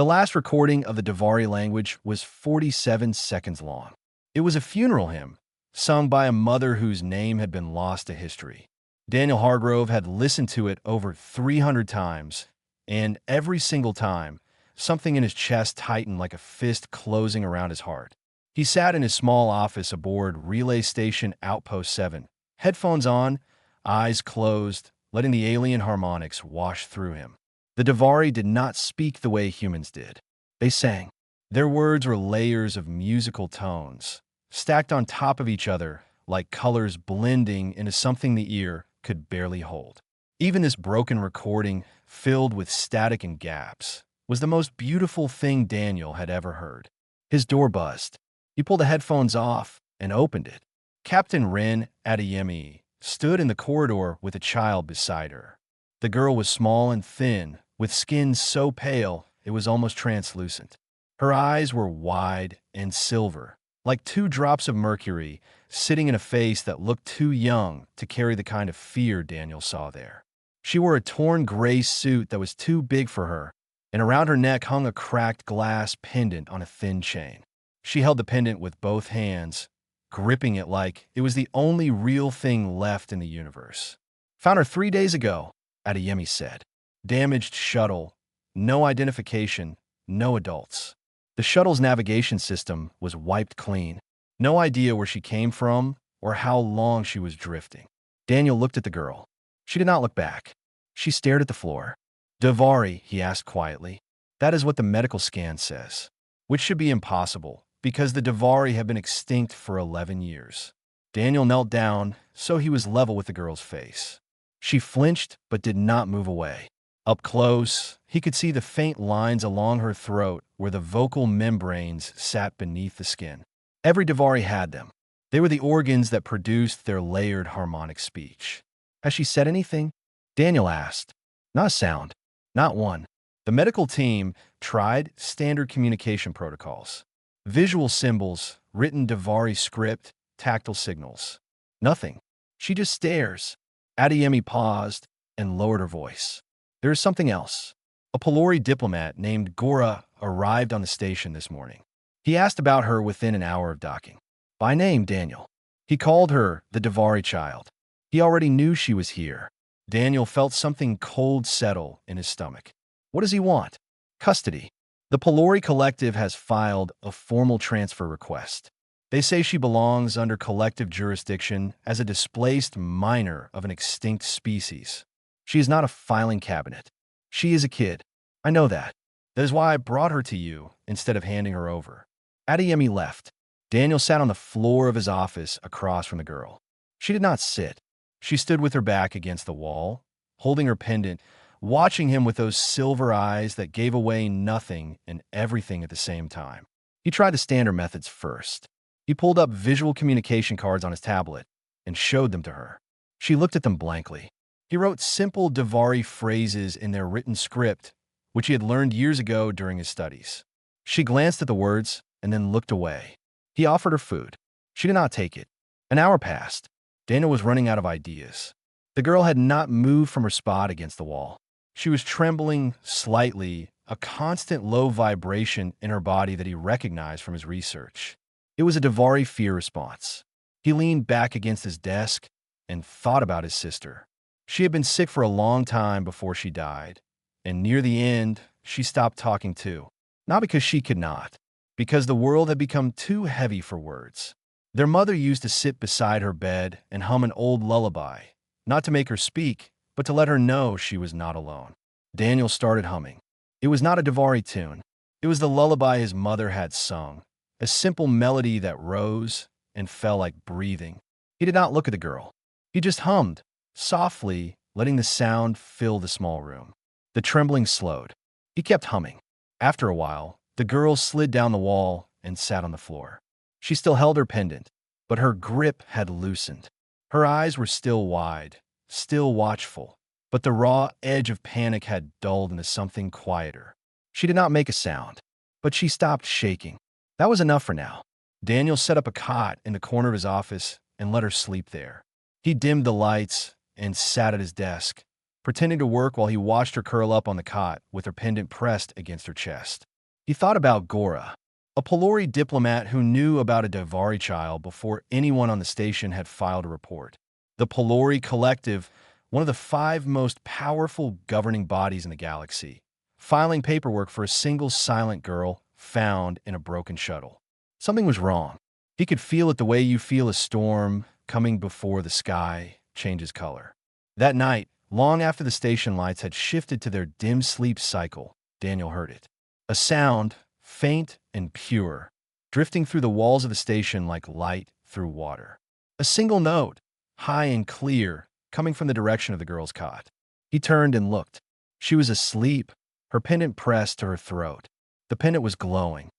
The last recording of the Davari language was 47 seconds long. It was a funeral hymn, sung by a mother whose name had been lost to history. Daniel Hargrove had listened to it over 300 times, and every single time, something in his chest tightened like a fist closing around his heart. He sat in his small office aboard Relay Station Outpost 7, headphones on, eyes closed, letting the alien harmonics wash through him. The Davari did not speak the way humans did. They sang. Their words were layers of musical tones, stacked on top of each other like colors blending into something the ear could barely hold. Even this broken recording, filled with static and gaps, was the most beautiful thing Daniel had ever heard. His door buzzed. He pulled the headphones off and opened it. Captain Ren Adeyemi stood in the corridor with a child beside her. The girl was small and thin, with skin so pale it was almost translucent. Her eyes were wide and silver, like 2 drops of mercury sitting in a face that looked too young to carry the kind of fear Daniel saw there. She wore a torn gray suit that was too big for her, and around her neck hung a cracked glass pendant on a thin chain. She held the pendant with both hands, gripping it like it was the only real thing left in the universe. "Found her 3 days ago," Adeyemi said. "Damaged shuttle, no identification, no adults." The shuttle's navigation system was wiped clean. No idea where she came from or how long she was drifting. Daniel looked at the girl. She did not look back. She stared at the floor. "Davari," he asked quietly. "That is what the medical scan says," which should be impossible because the Davari have been extinct for 11 years. Daniel knelt down so he was level with the girl's face. She flinched but did not move away. Up close, he could see the faint lines along her throat where the vocal membranes sat beneath the skin. Every Davari had them. They were the organs that produced their layered harmonic speech. "Has she said anything?" Daniel asked. "Not a sound. Not one." The medical team tried standard communication protocols. Visual symbols, written Davari script, tactile signals. Nothing. She just stares. Adeyemi paused and lowered her voice. "There is something else." A Pelori diplomat named Gora arrived on the station this morning. He asked about her within an hour of docking. By name, Daniel. He called her the Davari child. He already knew she was here. Daniel felt something cold settle in his stomach. What does he want? Custody. The Pelori Collective has filed a formal transfer request. They say she belongs under collective jurisdiction as a displaced minor of an extinct species. She is not a filing cabinet. She is a kid. I know that. That is why I brought her to you instead of handing her over. Adeyemi left. Daniel sat on the floor of his office across from the girl. She did not sit. She stood with her back against the wall, holding her pendant, watching him with those silver eyes that gave away nothing and everything at the same time. He tried the standard methods first. He pulled up visual communication cards on his tablet and showed them to her. She looked at them blankly. He wrote simple Davari phrases in their written script, which he had learned years ago during his studies. She glanced at the words and then looked away. He offered her food. She did not take it. An hour passed. Daniel was running out of ideas. The girl had not moved from her spot against the wall. She was trembling slightly, a constant low vibration in her body that he recognized from his research. It was a Davari fear response. He leaned back against his desk and thought about his sister. She had been sick for a long time before she died, and near the end, she stopped talking too. Not because she could not, because the world had become too heavy for words. Their mother used to sit beside her bed and hum an old lullaby, not to make her speak, but to let her know she was not alone. Daniel started humming. It was not a Davari tune. It was the lullaby his mother had sung, a simple melody that rose and fell like breathing. He did not look at the girl. He just hummed, softly, letting the sound fill the small room. The trembling slowed. He kept humming. After a while, the girl slid down the wall and sat on the floor. She still held her pendant, but her grip had loosened. Her eyes were still wide, still watchful, but the raw edge of panic had dulled into something quieter. She did not make a sound, but she stopped shaking. That was enough for now. Daniel set up a cot in the corner of his office and let her sleep there. He dimmed the lights and sat at his desk, pretending to work while he watched her curl up on the cot with her pendant pressed against her chest. He thought about Gora, a Pelori diplomat who knew about a Davari child before anyone on the station had filed a report. The Pelori Collective, one of the 5 most powerful governing bodies in the galaxy, filing paperwork for a single silent girl found in a broken shuttle. Something was wrong. He could feel it the way you feel a storm coming before the sky changes color. That night, long after the station lights had shifted to their dim sleep cycle, Daniel heard it. A sound, faint and pure, drifting through the walls of the station like light through water. A single note, high and clear, coming from the direction of the girl's cot. He turned and looked. She was asleep, her pendant pressed to her throat. The pendant was glowing.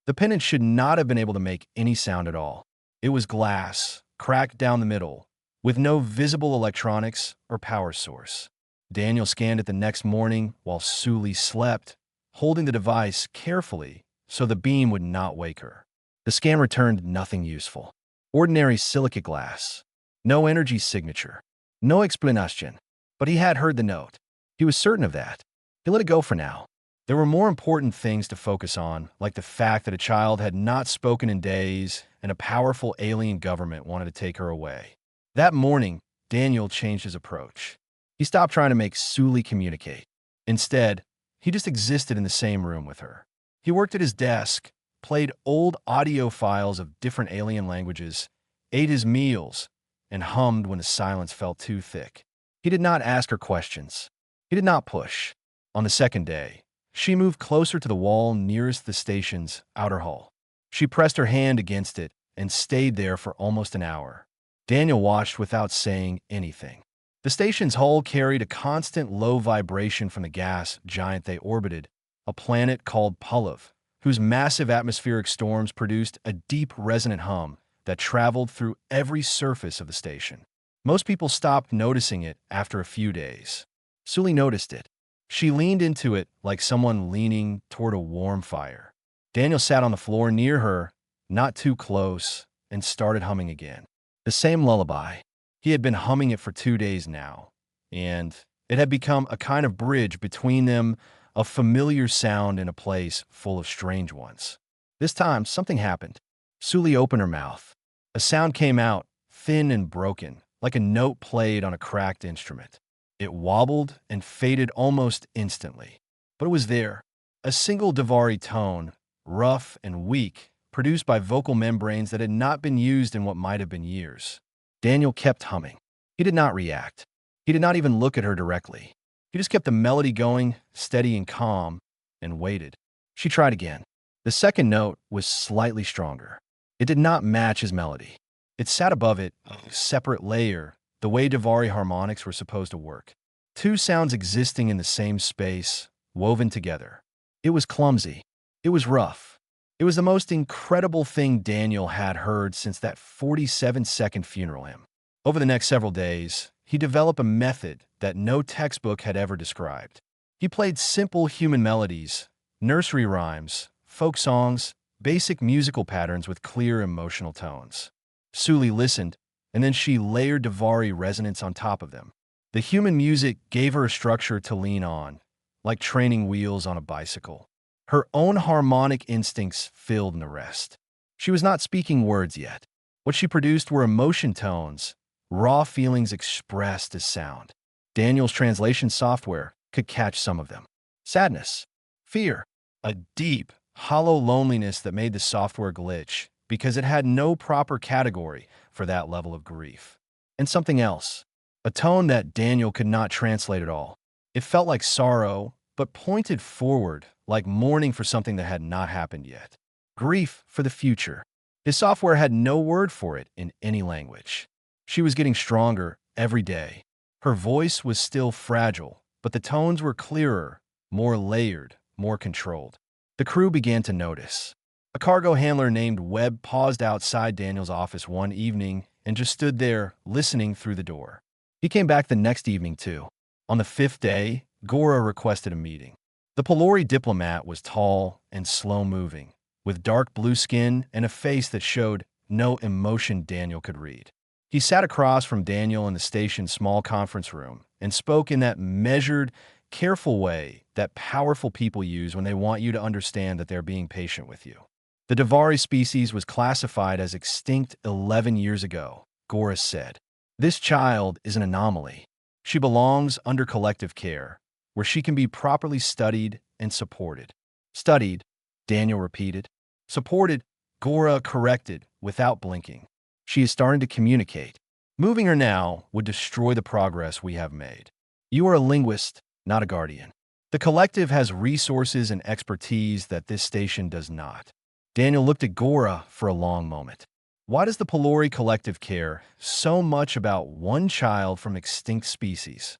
The pendant should not have been able to make any sound at all. It was glass, cracked down the middle, with no visible electronics or power source. Daniel scanned it the next morning while Suli slept, holding the device carefully so the beam would not wake her. The scan returned nothing useful. Ordinary silicate glass. No energy signature. No explanation. But he had heard the note. He was certain of that. He let it go for now. There were more important things to focus on, like the fact that a child had not spoken in days and a powerful alien government wanted to take her away. That morning, Daniel changed his approach. He stopped trying to make Suli communicate. Instead, he just existed in the same room with her. He worked at his desk, played old audio files of different alien languages, ate his meals, and hummed when the silence felt too thick. He did not ask her questions. He did not push. On the second day, she moved closer to the wall nearest the station's outer hull. She pressed her hand against it and stayed there for almost an hour. Daniel watched without saying anything. The station's hull carried a constant low vibration from the gas giant they orbited, a planet called Pulav, whose massive atmospheric storms produced a deep resonant hum that traveled through every surface of the station. Most people stopped noticing it after a few days. Suli noticed it. She leaned into it like someone leaning toward a warm fire. Daniel sat on the floor near her, not too close, and started humming again. The same lullaby. He had been humming it for 2 days now, and it had become a kind of bridge between them, a familiar sound in a place full of strange ones. This time, something happened. Suli opened her mouth. A sound came out, thin and broken, like a note played on a cracked instrument. It wobbled and faded almost instantly. But it was there, a single Davari tone, rough and weak, produced by vocal membranes that had not been used in what might have been years. Daniel kept humming. He did not react. He did not even look at her directly. He just kept the melody going, steady and calm, and waited. She tried again. The second note was slightly stronger. It did not match his melody. It sat above it, a separate layer, the way Davari harmonics were supposed to work. 2 sounds existing in the same space, woven together. It was clumsy. It was rough. It was the most incredible thing Daniel had heard since that 47-second funeral hymn. Over the next several days, he developed a method that no textbook had ever described. He played simple human melodies, nursery rhymes, folk songs, basic musical patterns with clear emotional tones. Suli listened, and then she layered Davari resonance on top of them. The human music gave her a structure to lean on, like training wheels on a bicycle. Her own harmonic instincts filled in the rest. She was not speaking words yet. What she produced were emotion tones, raw feelings expressed as sound. Daniel's translation software could catch some of them. Sadness, fear, a deep, hollow loneliness that made the software glitch because it had no proper category for that level of grief. And something else, a tone that Daniel could not translate at all. It felt like sorrow, but pointed forward, like mourning for something that had not happened yet. Grief for the future. His software had no word for it in any language. She was getting stronger every day. Her voice was still fragile, but the tones were clearer, more layered, more controlled. The crew began to notice. A cargo handler named Webb paused outside Daniel's office one evening and just stood there, listening through the door. He came back the next evening, too. On the 5th day, Gora requested a meeting. The Pelori diplomat was tall and slow-moving, with dark blue skin and a face that showed no emotion Daniel could read. He sat across from Daniel in the station's small conference room and spoke in that measured, careful way that powerful people use when they want you to understand that they're being patient with you. The Davari species was classified as extinct 11 years ago, Gora said. This child is an anomaly. She belongs under collective care, where she can be properly studied and supported. Studied, Daniel repeated. Supported, Gora corrected without blinking. She is starting to communicate. Moving her now would destroy the progress we have made. You are a linguist, not a guardian. The collective has resources and expertise that this station does not. Daniel looked at Gora for a long moment. Why does the Pelori collective care so much about one child from extinct species?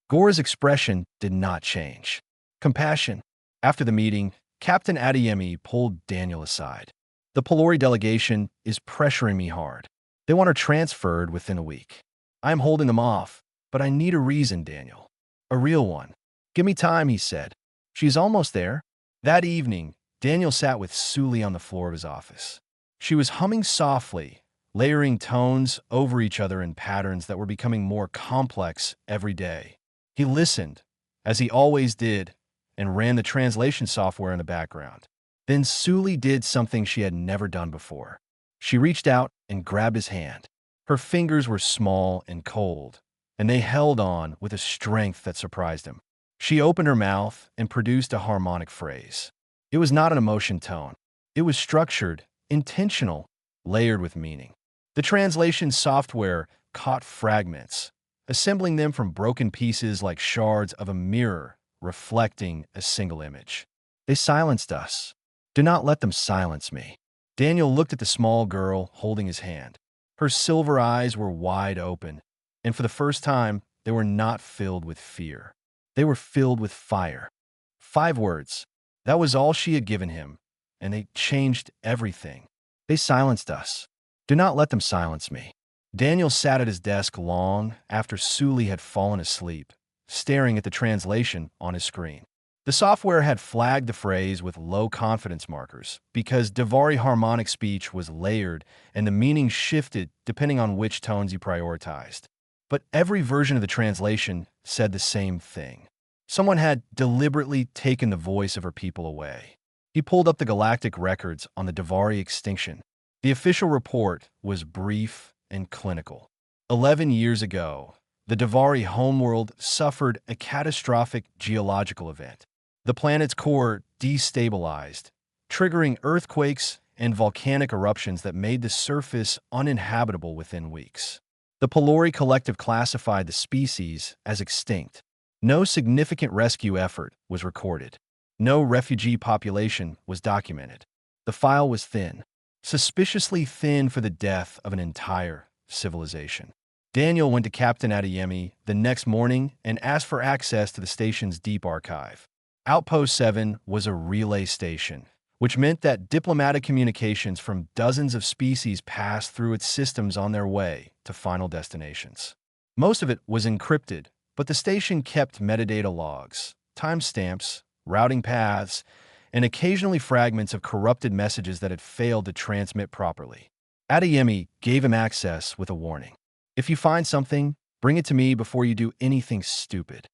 Gora's expression did not change. Compassion. After the meeting, Captain Adeyemi pulled Daniel aside. The Pelori delegation is pressuring me hard. They want her transferred within a week. I am holding them off, but I need a reason, Daniel. A real one. Give me time, he said. She's almost there. That evening, Daniel sat with Suli on the floor of his office. She was humming softly, layering tones over each other in patterns that were becoming more complex every day. He listened, as he always did, and ran the translation software in the background. Then Suli did something she had never done before. She reached out and grabbed his hand. Her fingers were small and cold, and they held on with a strength that surprised him. She opened her mouth and produced a harmonic phrase. It was not an emotion tone. It was structured, intentional, layered with meaning. The translation software caught fragments, assembling them from broken pieces like shards of a mirror reflecting a single image. They silenced us. Do not let them silence me. Daniel looked at the small girl holding his hand. Her silver eyes were wide open, and for the first time, they were not filled with fear. They were filled with fire. 5 words. That was all she had given him, and they changed everything. They silenced us. Do not let them silence me. Daniel sat at his desk long after Suli had fallen asleep, staring at the translation on his screen. The software had flagged the phrase with low confidence markers because Davari harmonic speech was layered and the meaning shifted depending on which tones you prioritized. But every version of the translation said the same thing. Someone had deliberately taken the voice of her people away. He pulled up the galactic records on the Davari extinction. The official report was brief and clinical. 11 years ago, the Davari homeworld suffered a catastrophic geological event. The planet's core destabilized, triggering earthquakes and volcanic eruptions that made the surface uninhabitable within weeks. The Pelori collective classified the species as extinct. No significant rescue effort was recorded. No refugee population was documented. The file was thin, suspiciously thin for the death of an entire civilization. Daniel went to Captain Adeyemi the next morning and asked for access to the station's deep archive. Outpost 7 was a relay station, which meant that diplomatic communications from dozens of species passed through its systems on their way to final destinations. Most of it was encrypted, but the station kept metadata logs, timestamps, routing paths, and occasionally fragments of corrupted messages that had failed to transmit properly. Adeyemi gave him access with a warning. If you find something, bring it to me before you do anything stupid.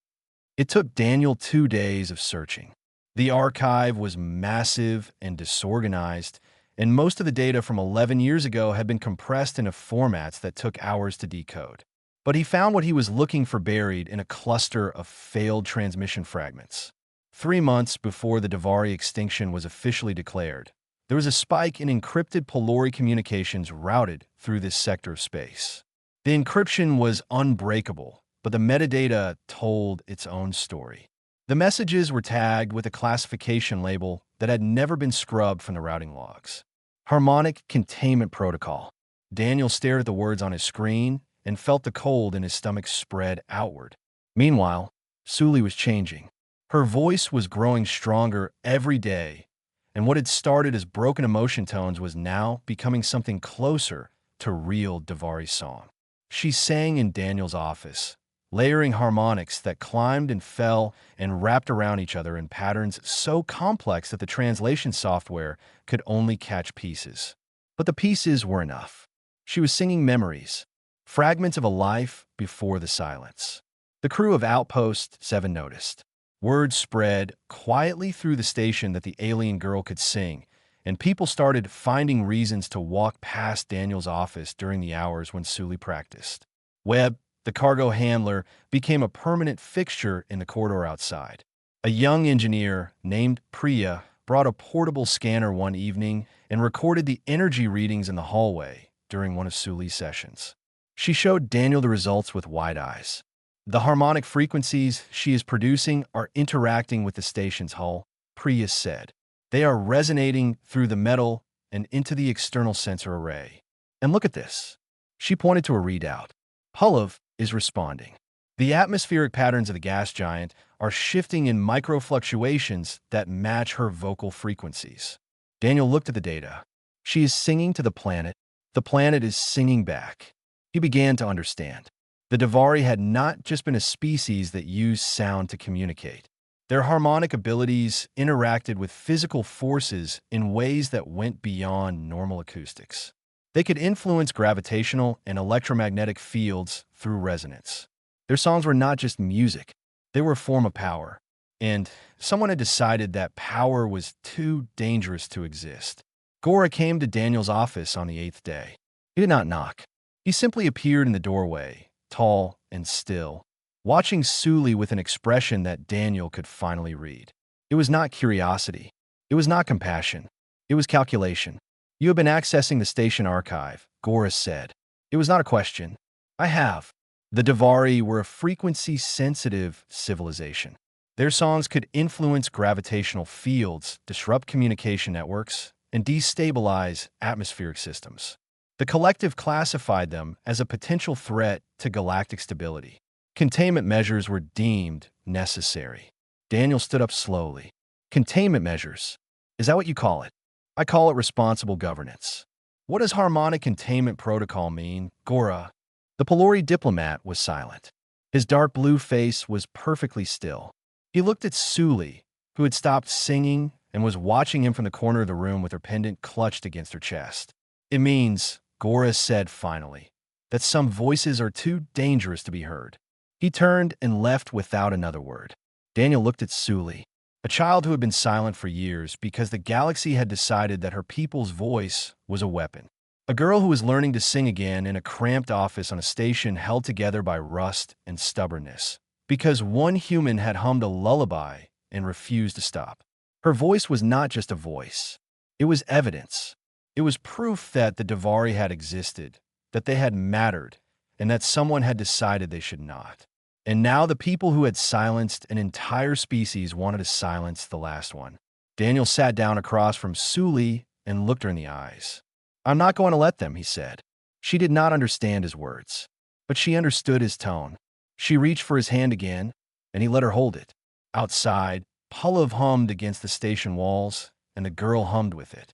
It took Daniel 2 days of searching. The archive was massive and disorganized, and most of the data from 11 years ago had been compressed into formats that took hours to decode. But he found what he was looking for buried in a cluster of failed transmission fragments. 3 months before the Davari extinction was officially declared, there was a spike in encrypted Pelori communications routed through this sector of space. The encryption was unbreakable, but the metadata told its own story. The messages were tagged with a classification label that had never been scrubbed from the routing logs. Harmonic Containment Protocol. Daniel stared at the words on his screen and felt the cold in his stomach spread outward. Meanwhile, Suli was changing. Her voice was growing stronger every day, and what had started as broken emotion tones was now becoming something closer to real Davari song. She sang in Daniel's office, layering harmonics that climbed and fell and wrapped around each other in patterns so complex that the translation software could only catch pieces. But the pieces were enough. She was singing memories, fragments of a life before the silence. The crew of Outpost 7 noticed. Word spread quietly through the station that the alien girl could sing, and people started finding reasons to walk past Daniel's office during the hours when Sully practiced. Webb, the cargo handler, became a permanent fixture in the corridor outside. A young engineer named Priya brought a portable scanner one evening and recorded the energy readings in the hallway during one of Sully's sessions. She showed Daniel the results with wide eyes. The harmonic frequencies she is producing are interacting with the station's hull, Priya said. They are resonating through the metal and into the external sensor array. And look at this. She pointed to a readout. Hullov is responding. The atmospheric patterns of the gas giant are shifting in microfluctuations that match her vocal frequencies. Daniel looked at the data. She is singing to the planet. The planet is singing back. He began to understand. The Davari had not just been a species that used sound to communicate. Their harmonic abilities interacted with physical forces in ways that went beyond normal acoustics. They could influence gravitational and electromagnetic fields through resonance. Their songs were not just music, they were a form of power. And someone had decided that power was too dangerous to exist. Gora came to Daniel's office on the 8th day. He did not knock. He simply appeared in the doorway, tall and still, watching Sully with an expression that Daniel could finally read. It was not curiosity. It was not compassion. It was calculation. You have been accessing the station archive, Gora said. It was not a question. I have. The Davari were a frequency-sensitive civilization. Their songs could influence gravitational fields, disrupt communication networks, and destabilize atmospheric systems. The collective classified them as a potential threat to galactic stability. Containment measures were deemed necessary. Daniel stood up slowly. Containment measures. Is that what you call it? I call it responsible governance. What does harmonic containment protocol mean, Gora? The Pelori diplomat was silent. His dark blue face was perfectly still. He looked at Sully, who had stopped singing and was watching him from the corner of the room with her pendant clutched against her chest. It means, Gora said finally, that some voices are too dangerous to be heard. He turned and left without another word. Daniel looked at Sully, a child who had been silent for years because the galaxy had decided that her people's voice was a weapon. A girl who was learning to sing again in a cramped office on a station held together by rust and stubbornness, because one human had hummed a lullaby and refused to stop. Her voice was not just a voice. It was evidence. It was proof that the Davari had existed, that they had mattered, and that someone had decided they should not. And now the people who had silenced an entire species wanted to silence the last one. Daniel sat down across from Sully and looked her in the eyes. I'm not going to let them, he said. She did not understand his words, but she understood his tone. She reached for his hand again, and he let her hold it. Outside, Pullev hummed against the station walls, and the girl hummed with it.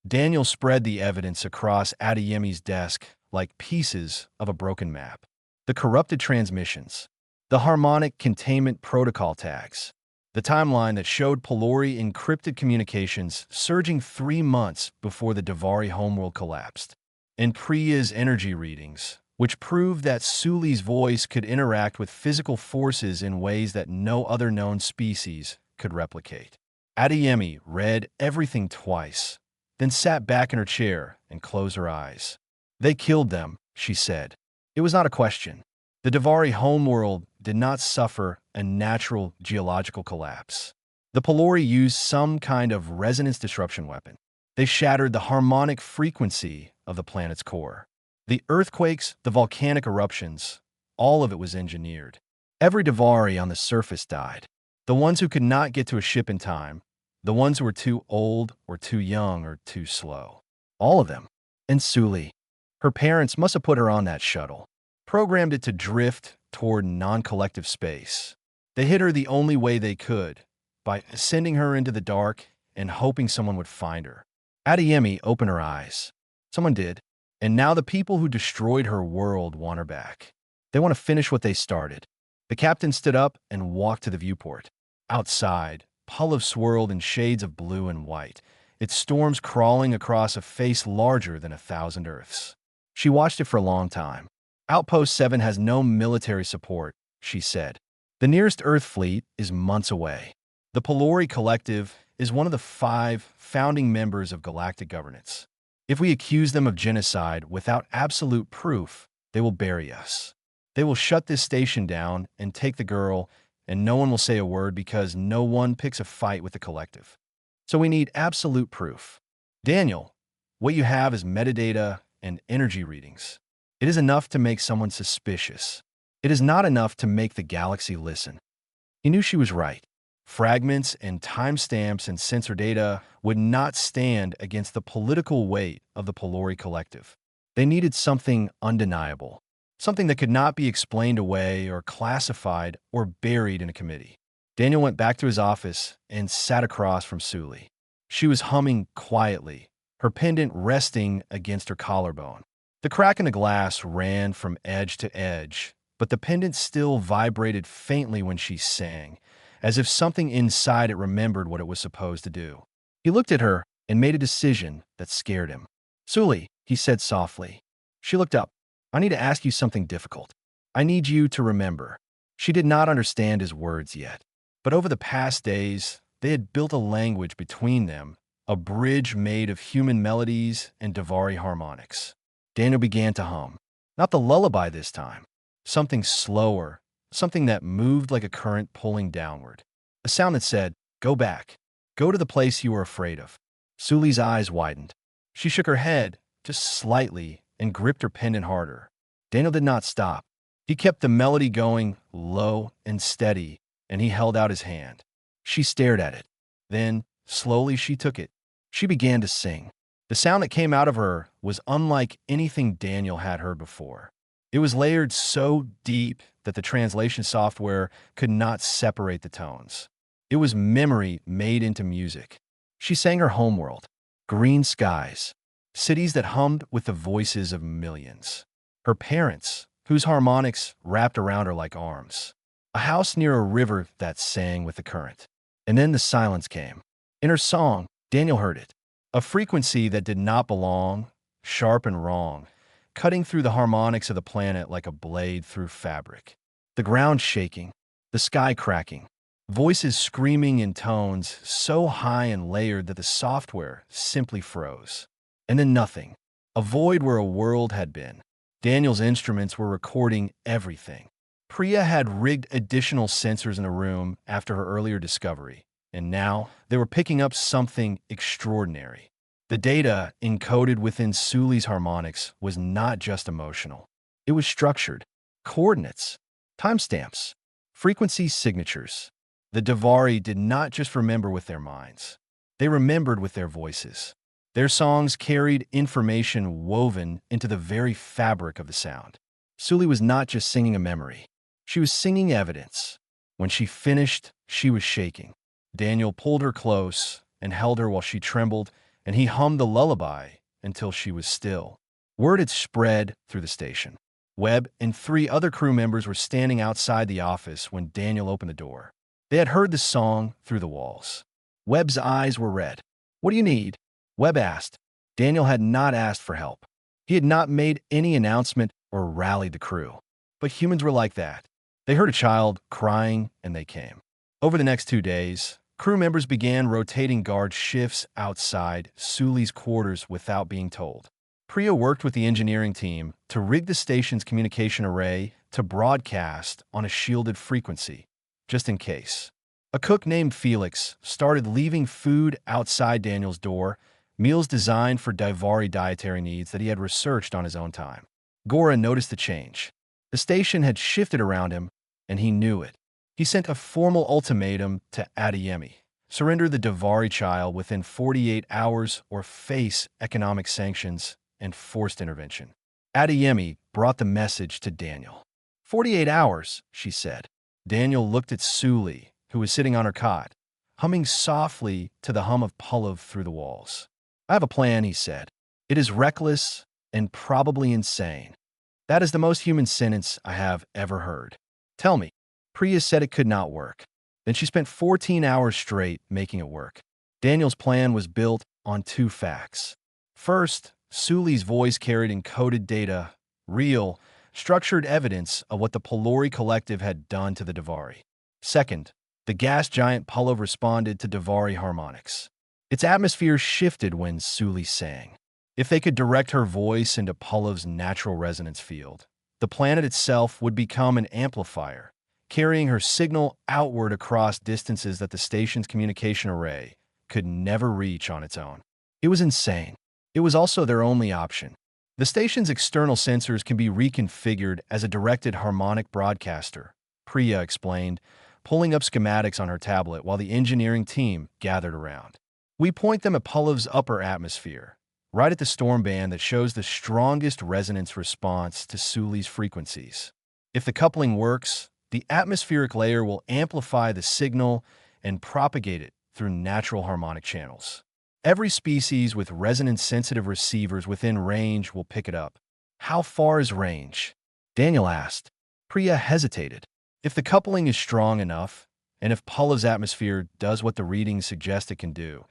Daniel spread the evidence across Adeyemi's desk like pieces of a broken map. The corrupted transmissions, the harmonic containment protocol tags, the timeline that showed Pelori encrypted communications surging 3 months before the Davari homeworld collapsed, and Priya's energy readings, which proved that Sully's voice could interact with physical forces in ways that no other known species could replicate. Adeyemi read everything twice, then sat back in her chair and closed her eyes. They killed them, she said. It was not a question. The Davari homeworld did not suffer a natural geological collapse. The Pelori used some kind of resonance disruption weapon. They shattered the harmonic frequency of the planet's core. The earthquakes, the volcanic eruptions, all of it was engineered. Every Davari on the surface died. The ones who could not get to a ship in time, the ones who were too old or too young or too slow. All of them. And Sully. Her parents must have put her on that shuttle, programmed it to drift toward non-collective space. They hid her the only way they could, by sending her into the dark and hoping someone would find her. Adeyemi opened her eyes. Someone did. And now the people who destroyed her world want her back. They want to finish what they started. The captain stood up and walked to the viewport. Outside, Pullev swirled in shades of blue and white, its storms crawling across a face larger than 1,000 Earths. She watched it for a long time. Outpost 7 has no military support, she said. The nearest Earth fleet is months away. The Pelori Collective is one of the 5 founding members of galactic governance. If we accuse them of genocide without absolute proof, they will bury us. They will shut this station down and take the girl, and no one will say a word because no one picks a fight with the collective. So we need absolute proof. Daniel, what you have is metadata and energy readings. It is enough to make someone suspicious. It is not enough to make the galaxy listen. He knew she was right. Fragments and timestamps and sensor data would not stand against the political weight of the Pelori Collective. They needed something undeniable, something that could not be explained away or classified or buried in a committee. Daniel went back to his office and sat across from Suli. She was humming quietly, her pendant resting against her collarbone. The crack in the glass ran from edge to edge, but the pendant still vibrated faintly when she sang, as if something inside it remembered what it was supposed to do. He looked at her and made a decision that scared him. "Suli," he said softly. She looked up. "I need to ask you something difficult. I need you to remember." She did not understand his words yet, but over the past days, they had built a language between them, a bridge made of human melodies and Davari harmonics. Daniel began to hum. Not the lullaby this time. Something slower, something that moved like a current pulling downward. A sound that said, "Go back. Go to the place you were afraid of." Suli's eyes widened. She shook her head, just slightly, and gripped her pendant harder. Daniel did not stop. He kept the melody going, low and steady, and he held out his hand. She stared at it. Then, slowly, she took it. She began to sing. The sound that came out of her was unlike anything Daniel had heard before. It was layered so deep that the translation software could not separate the tones. It was memory made into music. She sang her homeworld, green skies, cities that hummed with the voices of millions. Her parents, whose harmonics wrapped around her like arms. A house near a river that sang with the current. And then the silence came. In her song, Daniel heard it. A frequency that did not belong, sharp and wrong, cutting through the harmonics of the planet like a blade through fabric. The ground shaking, the sky cracking, voices screaming in tones so high and layered that the software simply froze. And then nothing. A void where a world had been. Daniel's instruments were recording everything. Priya had rigged additional sensors in the room after her earlier discovery, and now they were picking up something extraordinary. The data encoded within Suli's harmonics was not just emotional. It was structured. Coordinates, timestamps, frequency signatures. The Davari did not just remember with their minds. They remembered with their voices. Their songs carried information woven into the very fabric of the sound. Suli was not just singing a memory. She was singing evidence. When she finished, she was shaking. Daniel pulled her close and held her while she trembled, and he hummed the lullaby until she was still. Word had spread through the station. Webb and 3 other crew members were standing outside the office when Daniel opened the door. They had heard the song through the walls. Webb's eyes were red. "What do you need?" Webb asked. Daniel had not asked for help. He had not made any announcement or rallied the crew. But humans were like that. They heard a child crying, and they came. Over the next 2 days, crew members began rotating guard shifts outside Suli's quarters without being told. Priya worked with the engineering team to rig the station's communication array to broadcast on a shielded frequency, just in case. A cook named Felix started leaving food outside Daniel's door, meals designed for Davari dietary needs that he had researched on his own time. Gora noticed the change. The station had shifted around him, and he knew it. He sent a formal ultimatum to Adeyemi. Surrender the Davari child within 48 hours or face economic sanctions and forced intervention. Adeyemi brought the message to Daniel. 48 hours, she said. Daniel looked at Suli, who was sitting on her cot, humming softly to the hum of Pullav through the walls. "I have a plan," he said. "It is reckless and probably insane. That is the most human sentence I have ever heard. Tell me." Priya said it could not work. Then she spent 14 hours straight making it work. Daniel's plan was built on 2 facts. First, Suli's voice carried encoded data, real, structured evidence of what the Pelori Collective had done to the Davari. Second, the gas giant Pullev responded to Davari harmonics. Its atmosphere shifted when Suli sang. If they could direct her voice into Pullev's natural resonance field, the planet itself would become an amplifier, carrying her signal outward across distances that the station's communication array could never reach on its own. It was insane. It was also their only option. The station's external sensors can be reconfigured as a directed harmonic broadcaster, Priya explained, pulling up schematics on her tablet while the engineering team gathered around. We point them at Pullev's upper atmosphere, right at the storm band that shows the strongest resonance response to Suli's frequencies. If the coupling works, the atmospheric layer will amplify the signal and propagate it through natural harmonic channels. Every species with resonance-sensitive receivers within range will pick it up. How far is range? Daniel asked. Priya hesitated. If the coupling is strong enough, and if Pullev's atmosphere does what the readings suggest it can do,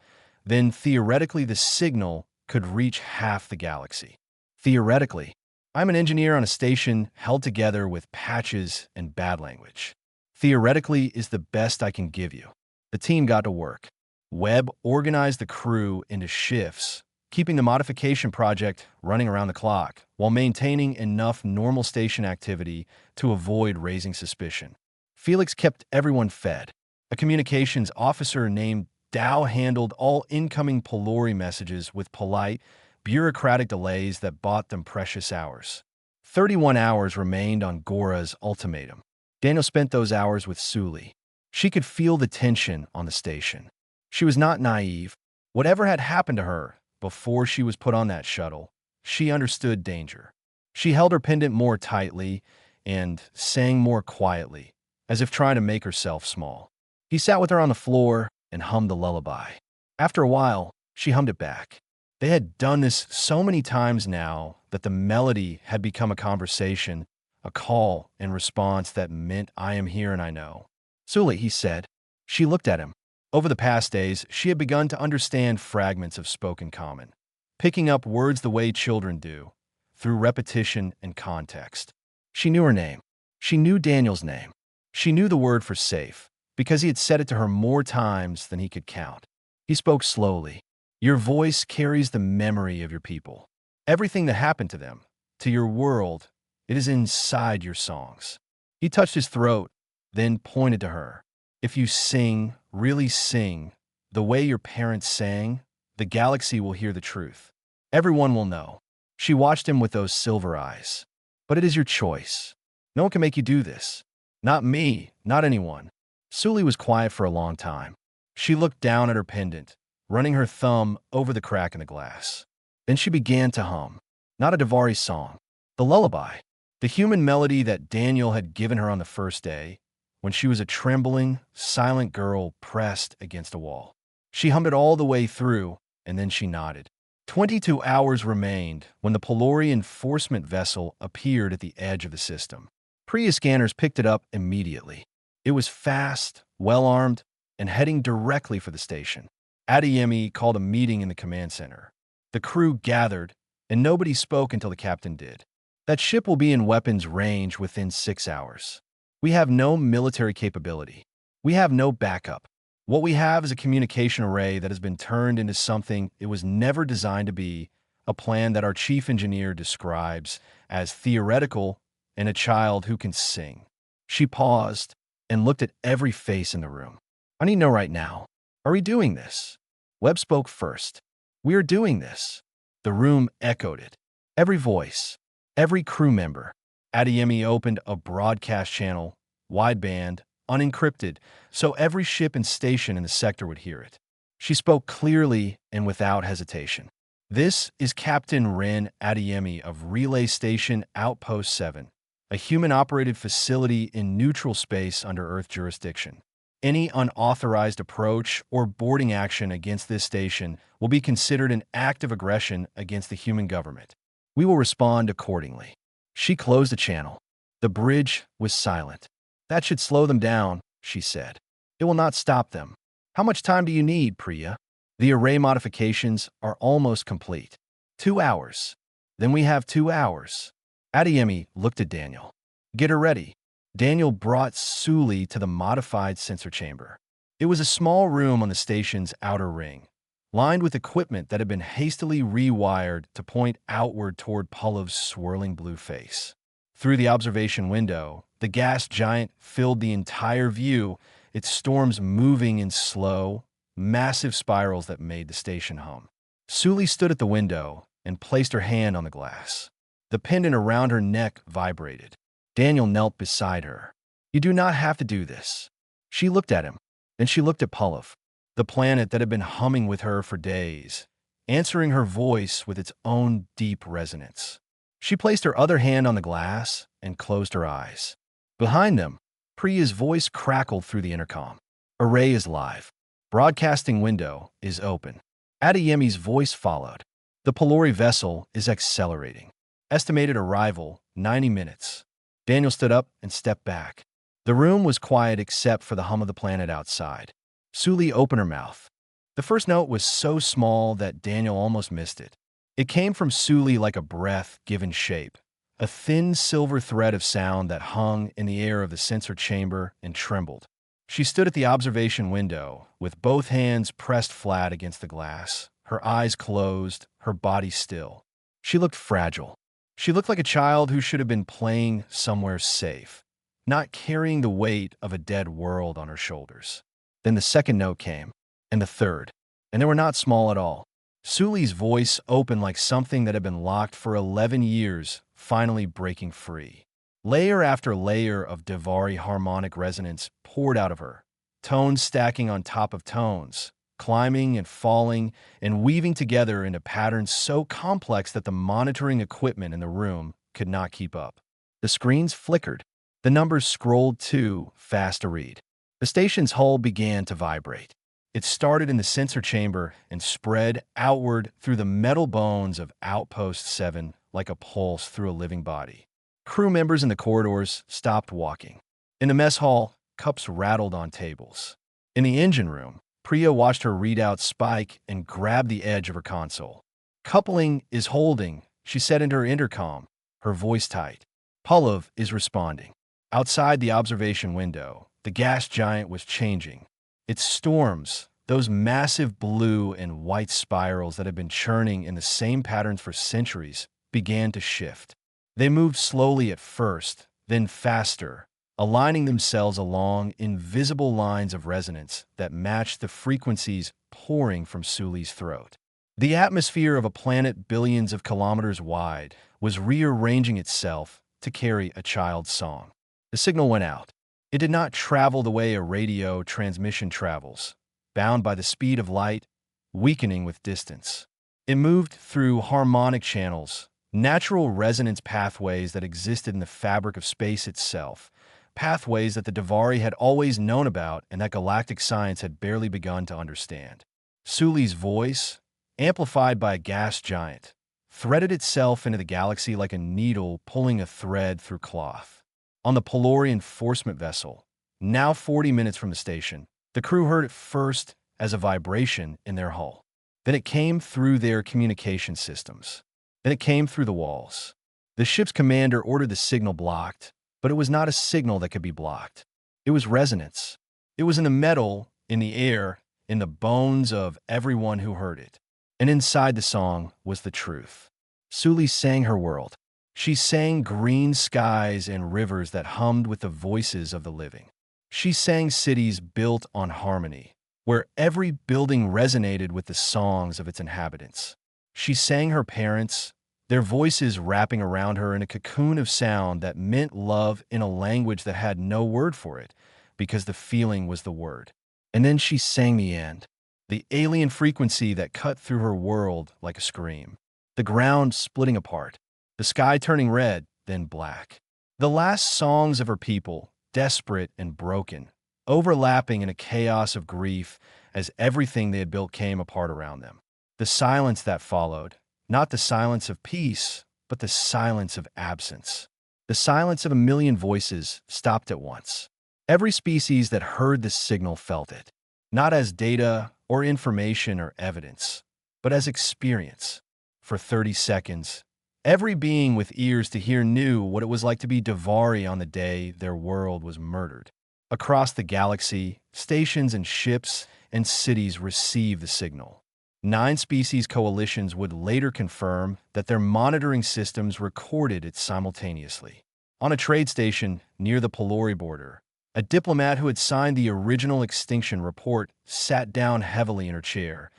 then theoretically the signal could reach half the galaxy. Theoretically, I'm an engineer on a station held together with patches and bad language. Theoretically is the best I can give you. The team got to work. Webb organized the crew into shifts, keeping the modification project running around the clock while maintaining enough normal station activity to avoid raising suspicion. Felix kept everyone fed. A communications officer named Dow handled all incoming Pelori messages with polite, bureaucratic delays that bought them precious hours. 31 hours remained on Gora's ultimatum. Daniel spent those hours with Suli. She could feel the tension on the station. She was not naive. Whatever had happened to her before she was put on that shuttle, she understood danger. She held her pendant more tightly and sang more quietly, as if trying to make herself small. He sat with her on the floor and hummed the lullaby. After a while, she hummed it back. They had done this so many times now that the melody had become a conversation, a call and response that meant I am here and I know. Suli, he said. She looked at him. Over the past days, she had begun to understand fragments of spoken common, picking up words the way children do, through repetition and context. She knew her name. She knew Daniel's name. She knew the word for safe, because he had said it to her more times than he could count. He spoke slowly. Your voice carries the memory of your people. Everything that happened to them, to your world, it is inside your songs. He touched his throat, then pointed to her. If you sing, really sing, the way your parents sang, the galaxy will hear the truth. Everyone will know. She watched him with those silver eyes. But it is your choice. No one can make you do this. Not me, not anyone. Suli was quiet for a long time. She looked down at her pendant, running her thumb over the crack in the glass. Then she began to hum. Not a Davari song. The lullaby. The human melody that Daniel had given her on the first day, when she was a trembling, silent girl pressed against a wall. She hummed it all the way through, and then she nodded. 22 hours remained when the Pelori enforcement vessel appeared at the edge of the system. Priya scanners picked it up immediately. It was fast, well-armed, and heading directly for the station. Adeyemi called a meeting in the command center. The crew gathered, and nobody spoke until the captain did. That ship will be in weapons range within 6 hours. We have no military capability. We have no backup. What we have is a communication array that has been turned into something it was never designed to be, a plan that our chief engineer describes as theoretical and a child who can sing. She paused and looked at every face in the room. I need to know right now, are we doing this? Webb spoke first. We are doing this. The room echoed it. Every voice, every crew member. Adeyemi opened a broadcast channel, wideband, unencrypted, so every ship and station in the sector would hear it. She spoke clearly and without hesitation. This is Captain Ren Adeyemi of Relay Station Outpost 7, a human-operated facility in neutral space under Earth jurisdiction. Any unauthorized approach or boarding action against this station will be considered an act of aggression against the human government. We will respond accordingly. She closed the channel. The bridge was silent. That should slow them down, she said. It will not stop them. How much time do you need, Priya? The array modifications are almost complete. 2 hours. Then we have 2 hours. Adeyemi looked at Daniel. Get her ready. Daniel brought Sully to the modified sensor chamber. It was a small room on the station's outer ring, lined with equipment that had been hastily rewired to point outward toward Pulov's swirling blue face. Through the observation window, the gas giant filled the entire view, its storms moving in slow, massive spirals that made the station hum. Sully stood at the window and placed her hand on the glass. The pendant around her neck vibrated. Daniel knelt beside her. "You do not have to do this." She looked at him. Then she looked at Pulov, the planet that had been humming with her for days, answering her voice with its own deep resonance. She placed her other hand on the glass and closed her eyes. Behind them, Priya's voice crackled through the intercom. "Array is live. Broadcasting window is open." Adeyemi's voice followed. "The Pelori vessel is accelerating. Estimated arrival, 90 minutes. Daniel stood up and stepped back. The room was quiet except for the hum of the planet outside. Sully opened her mouth. The first note was so small that Daniel almost missed it. It came from Sully like a breath given shape, a thin silver thread of sound that hung in the air of the sensor chamber and trembled. She stood at the observation window, with both hands pressed flat against the glass, her eyes closed, her body still. She looked fragile. She looked like a child who should have been playing somewhere safe, not carrying the weight of a dead world on her shoulders. Then the second note came, and the third, and they were not small at all. Sully's voice opened like something that had been locked for 11 years, finally breaking free. Layer after layer of Devari harmonic resonance poured out of her, tones stacking on top of tones, climbing and falling and weaving together into patterns so complex that the monitoring equipment in the room could not keep up. The screens flickered. The numbers scrolled too fast to read. The station's hull began to vibrate. It started in the sensor chamber and spread outward through the metal bones of Outpost 7 like a pulse through a living body. Crew members in the corridors stopped walking. In the mess hall, cups rattled on tables. In the engine room, Priya watched her readout spike and grabbed the edge of her console. "Coupling is holding," she said into her intercom, her voice tight. "Pulov is responding." Outside the observation window, the gas giant was changing. Its storms, those massive blue and white spirals that had been churning in the same patterns for centuries, began to shift. They moved slowly at first, then faster, aligning themselves along invisible lines of resonance that matched the frequencies pouring from Sully's throat. The atmosphere of a planet billions of kilometers wide was rearranging itself to carry a child's song. The signal went out. It did not travel the way a radio transmission travels, bound by the speed of light, weakening with distance. It moved through harmonic channels, natural resonance pathways that existed in the fabric of space itself, pathways that the Devari had always known about and that galactic science had barely begun to understand. Sully's voice, amplified by a gas giant, threaded itself into the galaxy like a needle pulling a thread through cloth. On the Pelori enforcement vessel, now 40 minutes from the station, the crew heard it first as a vibration in their hull. Then it came through their communication systems. Then it came through the walls. The ship's commander ordered the signal blocked, but it was not a signal that could be blocked. It was resonance. It was in the metal, in the air, in the bones of everyone who heard it. And inside the song was the truth. Sully sang her world. She sang green skies and rivers that hummed with the voices of the living. She sang cities built on harmony, where every building resonated with the songs of its inhabitants. She sang her parents, their voices wrapping around her in a cocoon of sound that meant love in a language that had no word for it, because the feeling was the word. And then she sang the end, the alien frequency that cut through her world like a scream. The ground splitting apart, the sky turning red, then black. The last songs of her people, desperate and broken, overlapping in a chaos of grief as everything they had built came apart around them. The silence that followed, not the silence of peace, but the silence of absence. The silence of a million voices stopped at once. Every species that heard the signal felt it, not as data or information or evidence, but as experience. For 30 seconds, Every being with ears to hear knew what it was like to be Davari on the day their world was murdered. Across the galaxy, stations and ships and cities received the signal. 9 species coalitions would later confirm that their monitoring systems recorded it simultaneously. On a trade station near the Pelori border, a diplomat who had signed the original extinction report sat down heavily in her chair.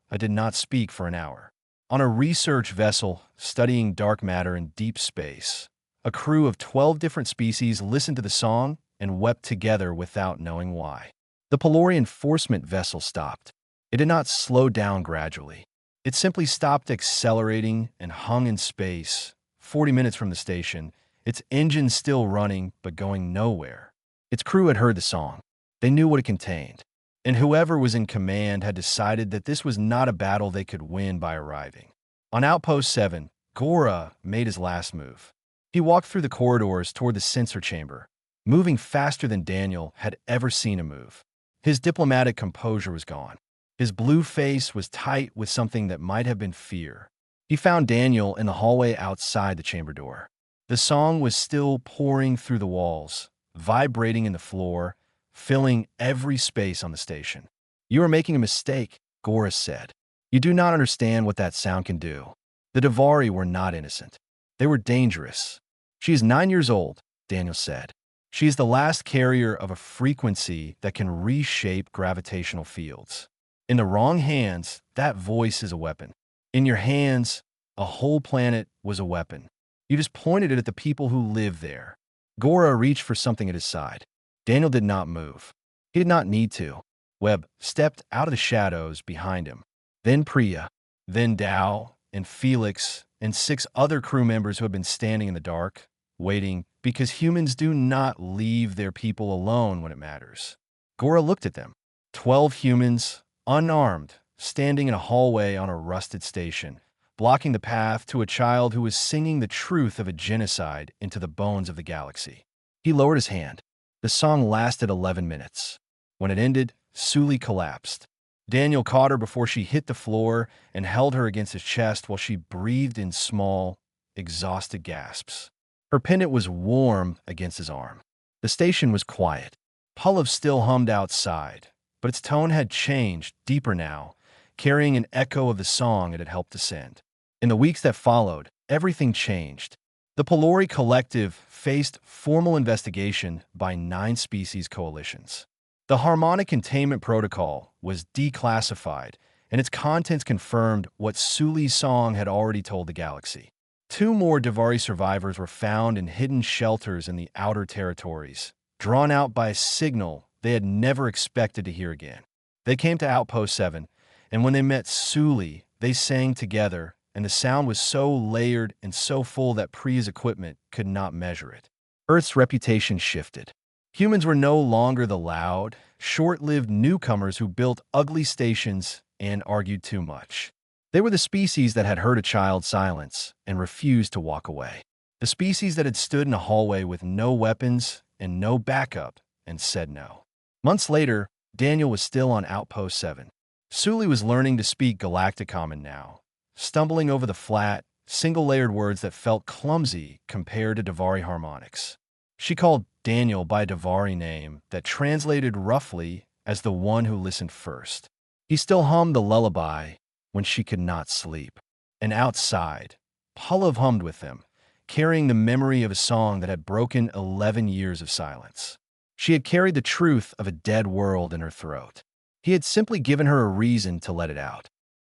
I did not speak for an hour. On a research vessel studying dark matter in deep space, a crew of 12 different species listened to the song and wept together without knowing why. The Pelori enforcement vessel stopped. It did not slow down gradually. It simply stopped accelerating and hung in space, 40 minutes from the station, its engines still running but going nowhere. Its crew had heard the song. They knew what it contained. And whoever was in command had decided that this was not a battle they could win by arriving. On Outpost 7, Gora made his last move. He walked through the corridors toward the sensor chamber, moving faster than Daniel had ever seen him move. His diplomatic composure was gone. His blue face was tight with something that might have been fear. He found Daniel in the hallway outside the chamber door. The song was still pouring through the walls, vibrating in the floor, filling every space on the station. "You are making a mistake," Gora said. "You do not understand what that sound can do." The Davari were not innocent. They were dangerous. "She is 9 years old," Daniel said. "She is the last carrier of a frequency that can reshape gravitational fields. In the wrong hands, that voice is a weapon. In your hands, a whole planet was a weapon. You just pointed it at the people who live there." Gora reached for something at his side. Daniel did not move. He did not need to. Webb stepped out of the shadows behind him. Then Priya, then Dow, and Felix, and 6 other crew members who had been standing in the dark, waiting, because humans do not leave their people alone when it matters. Gora looked at them. 12 humans, unarmed, standing in a hallway on a rusted station, blocking the path to a child who was singing the truth of a genocide into the bones of the galaxy. He lowered his hand. The song lasted 11 minutes. When it ended, Suli collapsed. Daniel caught her before she hit the floor and held her against his chest while she breathed in small, exhausted gasps. Her pendant was warm against his arm. The station was quiet. Pullov still hummed outside, but its tone had changed, deeper now, carrying an echo of the song it had helped to send. In the weeks that followed, everything changed. The Pelori Collective faced formal investigation by 9 species coalitions. The Harmonic Containment Protocol was declassified, and its contents confirmed what Suli's song had already told the galaxy. 2 more Davari survivors were found in hidden shelters in the outer territories, drawn out by a signal they had never expected to hear again. They came to Outpost 7, and when they met Suli, they sang together, and the sound was so layered and so full that Priya's equipment could not measure it. Earth's reputation shifted. Humans were no longer the loud, short-lived newcomers who built ugly stations and argued too much. They were the species that had heard a child's silence and refused to walk away. The species that had stood in a hallway with no weapons and no backup and said no. Months later, Daniel was still on Outpost 7. Suli was learning to speak Galactic Common now, stumbling over the flat, single-layered words that felt clumsy compared to Davari harmonics. She called Daniel by a Davari name that translated roughly as the one who listened first. He still hummed the lullaby when she could not sleep. And outside, Pullov hummed with them, carrying the memory of a song that had broken 11 years of silence. She had carried the truth of a dead world in her throat. He had simply given her a reason to let it out.